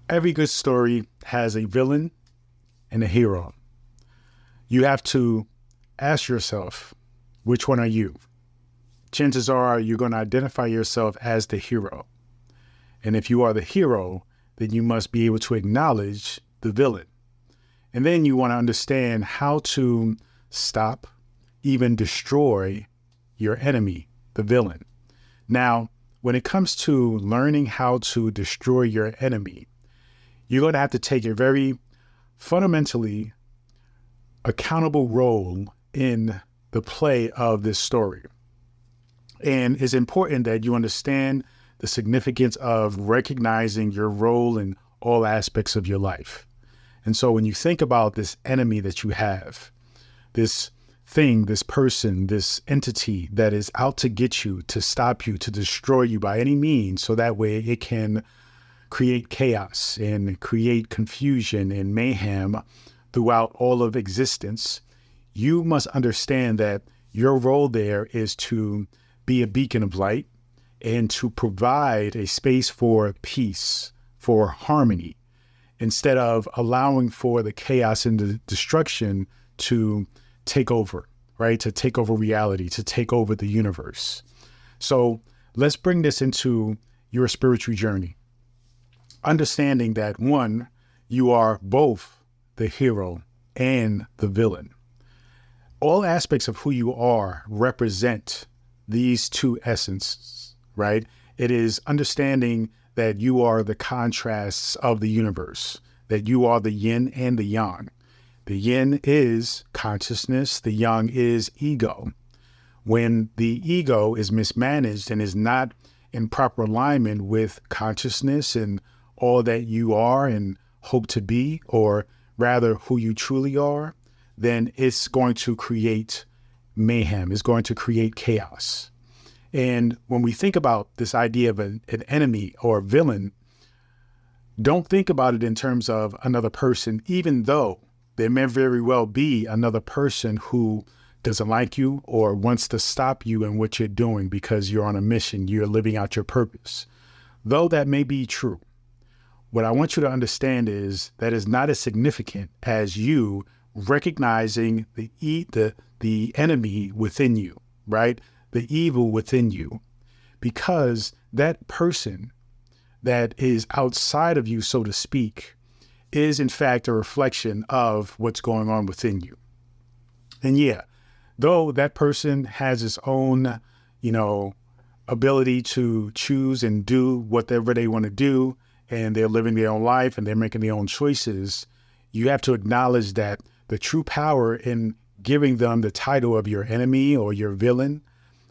Every good story has a villain and a hero. You have to ask yourself, which one are you? Chances are you're going to identify yourself as the hero. And if you are the hero, then you must be able to acknowledge the villain. And then you want to understand how to stop, even destroy your enemy, the villain. Now, when it comes to learning how to destroy your enemy, you're going to have to take a very fundamentally accountable role in the play of this story. And it's important that you understand the significance of recognizing your role in all aspects of your life. And so when you think about this enemy that you have, this thing, this person, this entity that is out to get you, to stop you, to destroy you by any means, so that way it can create chaos and create confusion and mayhem throughout all of existence, you must understand that your role there is to be a beacon of light and to provide a space for peace, for harmony, instead of allowing for the chaos and the destruction to take over, right? To take over reality, to take over the universe. So let's bring this into your spiritual journey. Understanding that, one, you are both the hero and the villain. All aspects of who you are represent these two essences, right? It is understanding that you are the contrasts of the universe, that you are the yin and the yang. The yin is consciousness, the yang is ego. When the ego is mismanaged and is not in proper alignment with consciousness and all that you are and hope to be, or rather who you truly are, then it's going to create mayhem. It's going to create chaos. And when we think about this idea of an enemy or a villain, don't think about it in terms of another person, even though there may very well be another person who doesn't like you or wants to stop you in what you're doing because you're on a mission, you're living out your purpose. Though that may be true, what I want you to understand is that is not as significant as you recognizing the enemy within you, right? The evil within you, because that person that is outside of you, so to speak, is in fact a reflection of what's going on within you. And yeah, though that person has its own, ability to choose and do whatever they want to do, and they're living their own life and they're making their own choices, you have to acknowledge that the true power in giving them the title of your enemy or your villain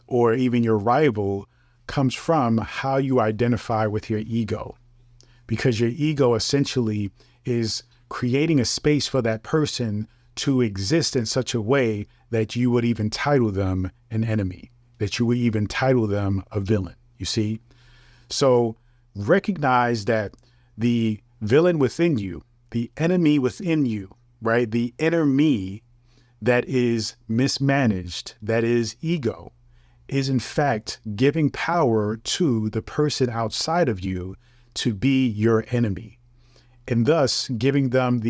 or even your rival comes from how you identify with your ego. Because your ego essentially is creating a space for that person to exist in such a way that you would even title them an enemy, that you would even title them a villain, you see? So recognize that the villain within you, the enemy within you, right? The inner me that is mismanaged, that is ego, is in fact giving power to the person outside of you to be your enemy, and thus giving them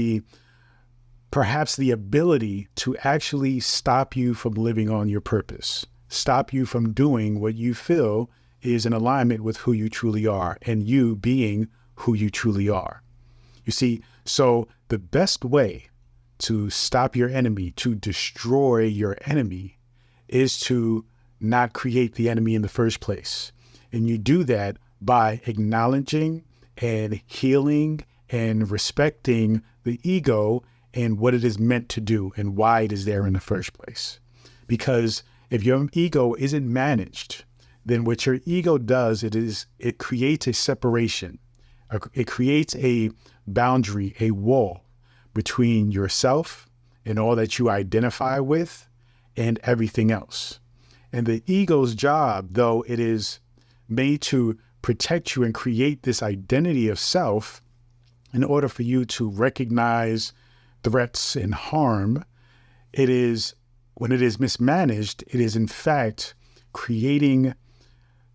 perhaps the ability to actually stop you from living on your purpose, stop you from doing what you feel is in alignment with who you truly are and you being who you truly are. You see, so the best way to stop your enemy, to destroy your enemy, is to not create the enemy in the first place. And you do that by acknowledging and healing and respecting the ego and what it is meant to do and why it is there in the first place. Because if your ego isn't managed, then what your ego does, it creates a separation. It creates a boundary, a wall between yourself and all that you identify with and everything else. And the ego's job, though it is made to protect you and create this identity of self in order for you to recognize threats and harm, when it is mismanaged, it is in fact creating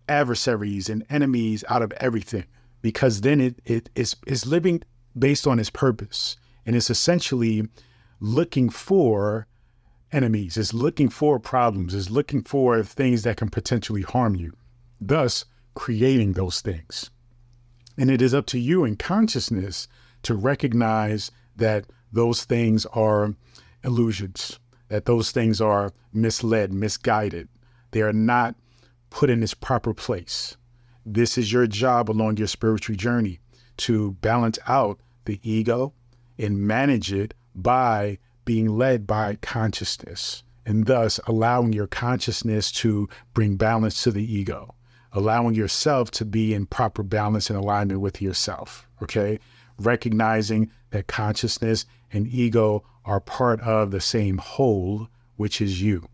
adversaries and enemies out of everything. because then it's living based on its purpose. And it's essentially looking for enemies. It's looking for problems. It's looking for things that can potentially harm you, thus creating those things. And it is up to you in consciousness to recognize that those things are illusions, that those things are misled, misguided. They are not put in its proper place. This is your job along your spiritual journey, to balance out the ego and manage it by being led by consciousness, and thus allowing your consciousness to bring balance to the ego, allowing yourself to be in proper balance and alignment with yourself, okay? Recognizing that consciousness and ego are part of the same whole, which is you.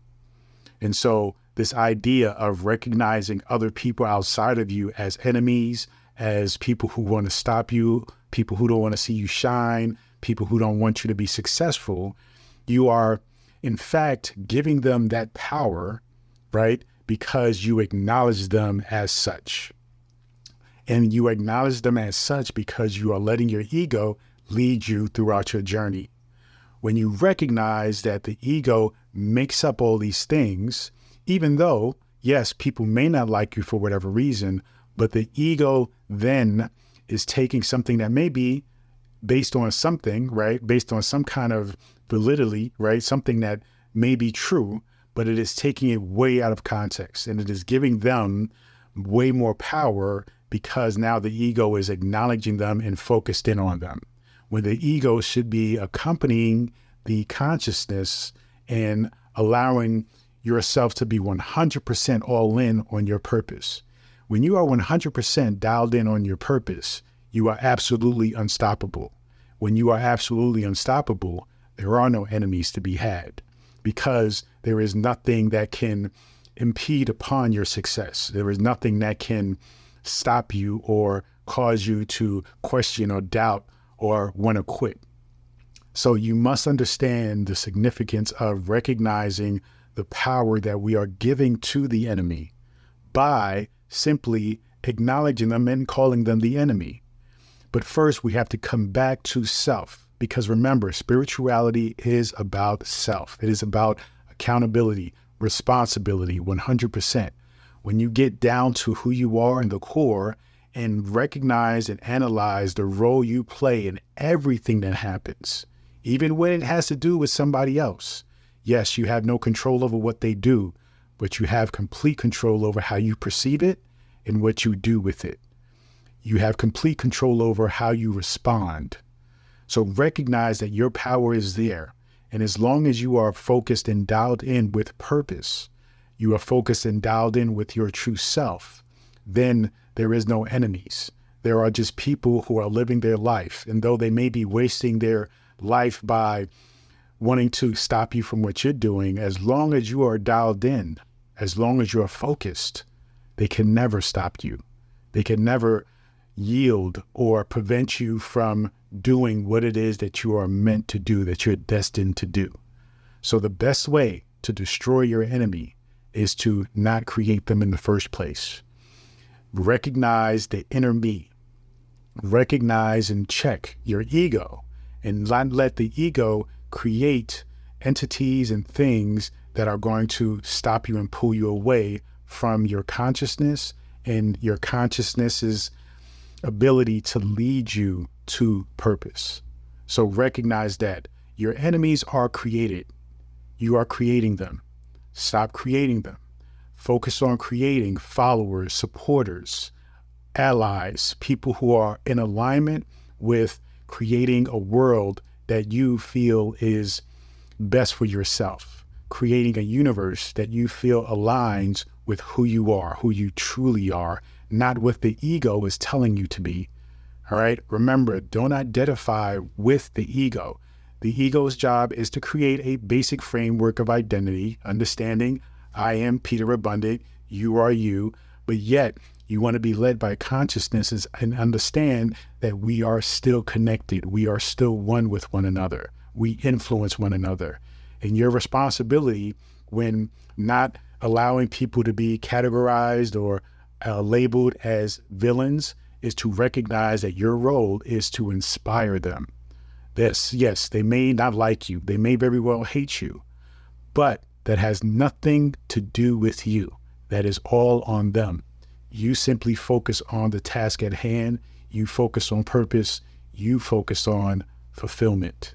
And so this idea of recognizing other people outside of you as enemies, as people who want to stop you, people who don't want to see you shine, people who don't want you to be successful, you are in fact giving them that power, right? Because you acknowledge them as such. And you acknowledge them as such because you are letting your ego lead you throughout your journey. When you recognize that the ego makes up all these things, even though, yes, people may not like you for whatever reason, but the ego then is taking something that may be based on something, right? Based on some kind of validity, right? Something that may be true, but it is taking it way out of context, and it is giving them way more power because now the ego is acknowledging them and focused in on them, when the ego should be accompanying the consciousness and allowing yourself to be 100% all in on your purpose. When you are 100% dialed in on your purpose, you are absolutely unstoppable. When you are absolutely unstoppable, there are no enemies to be had, because there is nothing that can impede upon your success. There is nothing that can stop you or cause you to question or doubt or want to quit. So you must understand the significance of recognizing the power that we are giving to the enemy by simply acknowledging them and calling them the enemy. But first, we have to come back to self, because remember, spirituality is about self. It is about accountability, responsibility, 100%. When you get down to who you are in the core and recognize and analyze the role you play in everything that happens, even when it has to do with somebody else. Yes, you have no control over what they do, but you have complete control over how you perceive it and what you do with it. You have complete control over how you respond. So recognize that your power is there. And as long as you are focused and dialed in with purpose, you are focused and dialed in with your true self, then there is no enemies. There are just people who are living their life. And though they may be wasting their life by wanting to stop you from what you're doing, as long as you are dialed in, as long as you're focused, they can never stop you. They can never yield or prevent you from doing what it is that you are meant to do, that you're destined to do. So the best way to destroy your enemy is to not create them in the first place. Recognize the inner me. Recognize and check your ego, and not let the ego create entities and things that are going to stop you and pull you away from your consciousness and your consciousness's ability to lead you to purpose. So recognize that your enemies are created. You are creating them. Stop creating them. Focus on creating followers, supporters, allies, people who are in alignment with creating a world that you feel is best for yourself, creating a universe that you feel aligns with who you are, who you truly are, not what the ego is telling you to be. All right. Remember, don't identify with the ego. The ego's job is to create a basic framework of identity, understanding I am Peter Abundant, you are you, but yet you want to be led by consciousnesses and understand that we are still connected. We are still one with one another. We influence one another. And your responsibility when not allowing people to be categorized or labeled as villains is to recognize that your role is to inspire them. Yes, they may not like you. They may very well hate you, but that has nothing to do with you. That is all on them. You simply focus on the task at hand. You focus on purpose. You focus on fulfillment.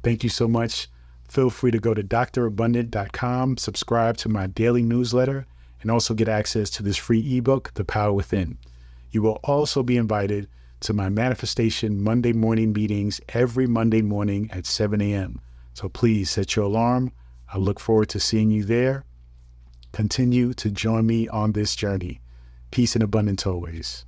Thank you so much. Feel free to go to drabundant.com, subscribe to my daily newsletter, and also get access to this free ebook, The Power Within. You will also be invited to my manifestation Monday morning meetings every Monday morning at 7 a.m. So please set your alarm. I look forward to seeing you there. Continue to join me on this journey. Peace and abundance always.